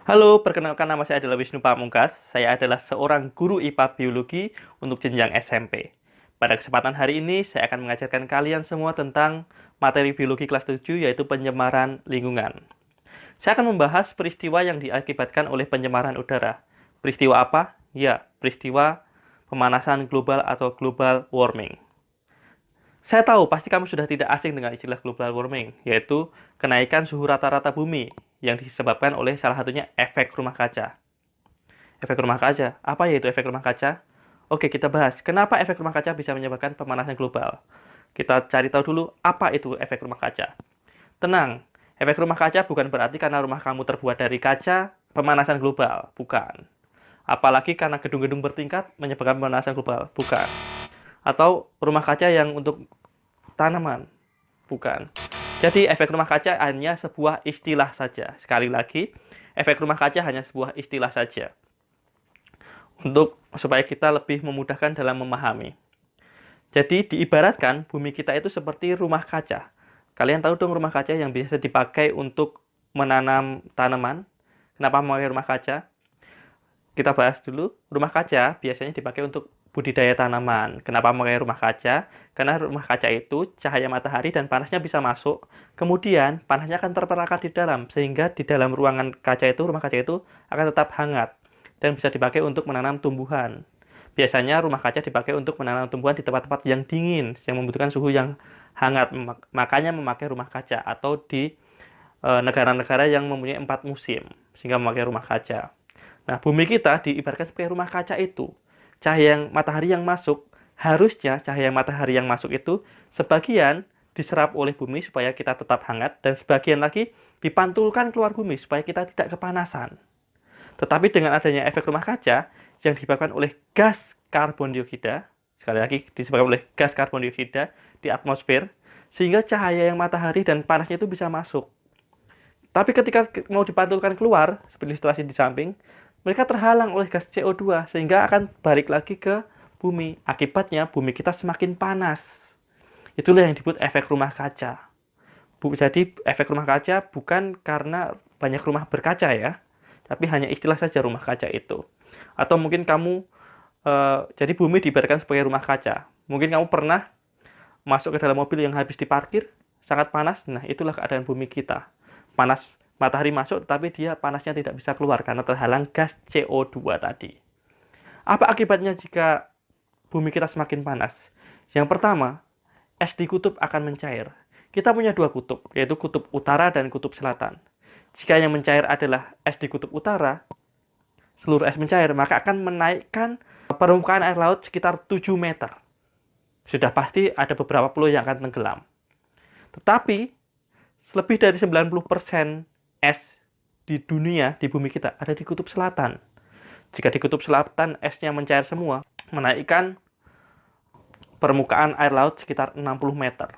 Halo, perkenalkan nama saya adalah Wisnu Pamungkas. Saya adalah seorang guru IPA Biologi untuk jenjang SMP. Pada kesempatan hari ini, saya akan mengajarkan kalian semua tentang materi biologi kelas 7, yaitu pencemaran lingkungan. Saya akan membahas peristiwa yang diakibatkan oleh pencemaran udara. Peristiwa apa? Ya, peristiwa pemanasan global atau global warming. Saya tahu pasti kamu sudah tidak asing dengan istilah global warming, yaitu kenaikan suhu rata-rata bumi yang disebabkan oleh salah satunya efek rumah kaca. Efek rumah kaca, apa yaitu efek rumah kaca? Oke, kita bahas kenapa efek rumah kaca bisa menyebabkan pemanasan global. Kita cari tahu dulu apa itu efek rumah kaca. Tenang, efek rumah kaca bukan berarti karena rumah kamu terbuat dari kaca, pemanasan global. Bukan. Apalagi karena gedung-gedung bertingkat menyebabkan pemanasan global. Bukan. Atau rumah kaca yang untuk tanaman. Bukan. Jadi efek rumah kaca hanya sebuah istilah saja. Sekali lagi, efek rumah kaca hanya sebuah istilah saja. Untuk supaya kita lebih memudahkan dalam memahami. Jadi diibaratkan bumi kita itu seperti rumah kaca. Kalian tahu dong rumah kaca yang biasa dipakai untuk menanam tanaman. Kenapa memakai rumah kaca? Kita bahas dulu. Rumah kaca biasanya dipakai untuk budidaya tanaman. Kenapa memakai rumah kaca? Karena rumah kaca itu cahaya matahari dan panasnya bisa masuk. Kemudian panasnya akan terperangkap di dalam. Sehingga di dalam ruangan kaca itu, rumah kaca itu akan tetap hangat. Dan bisa dipakai untuk menanam tumbuhan. Biasanya rumah kaca dipakai untuk menanam tumbuhan di tempat-tempat yang dingin. Yang membutuhkan suhu yang hangat. Makanya memakai rumah kaca. Atau di negara-negara yang mempunyai 4 musim. Sehingga memakai rumah kaca. Nah, bumi kita diibaratkan sebagai rumah kaca itu. Cahaya matahari yang masuk, harusnya cahaya matahari yang masuk itu sebagian diserap oleh bumi supaya kita tetap hangat, dan sebagian lagi dipantulkan keluar bumi supaya kita tidak kepanasan. Tetapi dengan adanya efek rumah kaca yang disebabkan oleh gas karbon dioksida, sekali lagi disebabkan oleh gas karbon dioksida di atmosfer, sehingga cahaya yang matahari dan panasnya itu bisa masuk. Tapi ketika mau dipantulkan keluar, seperti ilustrasi di samping, mereka terhalang oleh gas CO2 sehingga akan balik lagi ke bumi. Akibatnya bumi kita semakin panas. Itulah yang disebut efek rumah kaca. Jadi efek rumah kaca bukan karena banyak rumah berkaca ya, tapi hanya istilah saja rumah kaca itu. Atau mungkin kamu, jadi bumi diibaratkan sebagai rumah kaca. Mungkin kamu pernah masuk ke dalam mobil yang habis diparkir, sangat panas, nah itulah keadaan bumi kita. Panas, matahari masuk tetapi dia panasnya tidak bisa keluar karena terhalang gas CO2 tadi. Apa akibatnya jika bumi kita semakin panas? Yang pertama, es di kutub akan mencair. Kita punya 2 kutub, yaitu kutub utara dan kutub selatan. Jika yang mencair adalah es di kutub utara, seluruh es mencair, maka akan menaikkan permukaan air laut sekitar 7 meter. Sudah pasti ada beberapa pulau yang akan tenggelam. Tetapi lebih dari 90% es di dunia, di bumi kita, ada di kutub selatan. Jika di kutub selatan esnya mencair semua, menaikkan permukaan air laut sekitar 60 meter.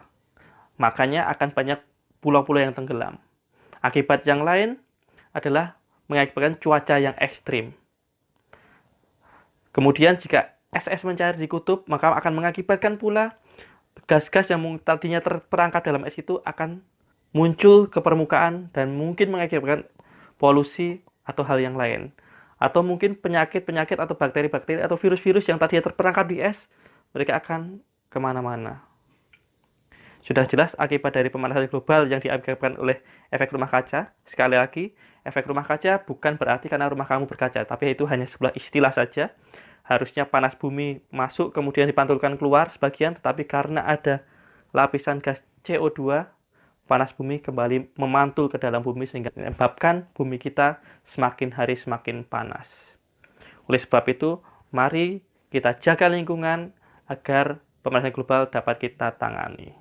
Makanya akan banyak pulau-pulau yang tenggelam. Akibat yang lain adalah mengakibatkan cuaca yang ekstrim. Kemudian jika es mencair di kutub, maka akan mengakibatkan pula gas-gas yang tadinya terperangkap dalam es itu akan muncul ke permukaan dan mungkin mengakibatkan polusi atau hal yang lain. Atau mungkin penyakit-penyakit atau bakteri-bakteri atau virus-virus yang tadinya terperangkap di es, mereka akan kemana-mana. Sudah jelas akibat dari pemanasan global yang diakibatkan oleh efek rumah kaca. Sekali lagi, efek rumah kaca bukan berarti karena rumah kamu berkaca, tapi itu hanya sebuah istilah saja. Harusnya panas bumi masuk kemudian dipantulkan keluar sebagian, tetapi karena ada lapisan gas CO2, panas bumi kembali memantul ke dalam bumi sehingga menyebabkan bumi kita semakin hari semakin panas. Oleh sebab itu, mari kita jaga lingkungan agar pemanasan global dapat kita tangani.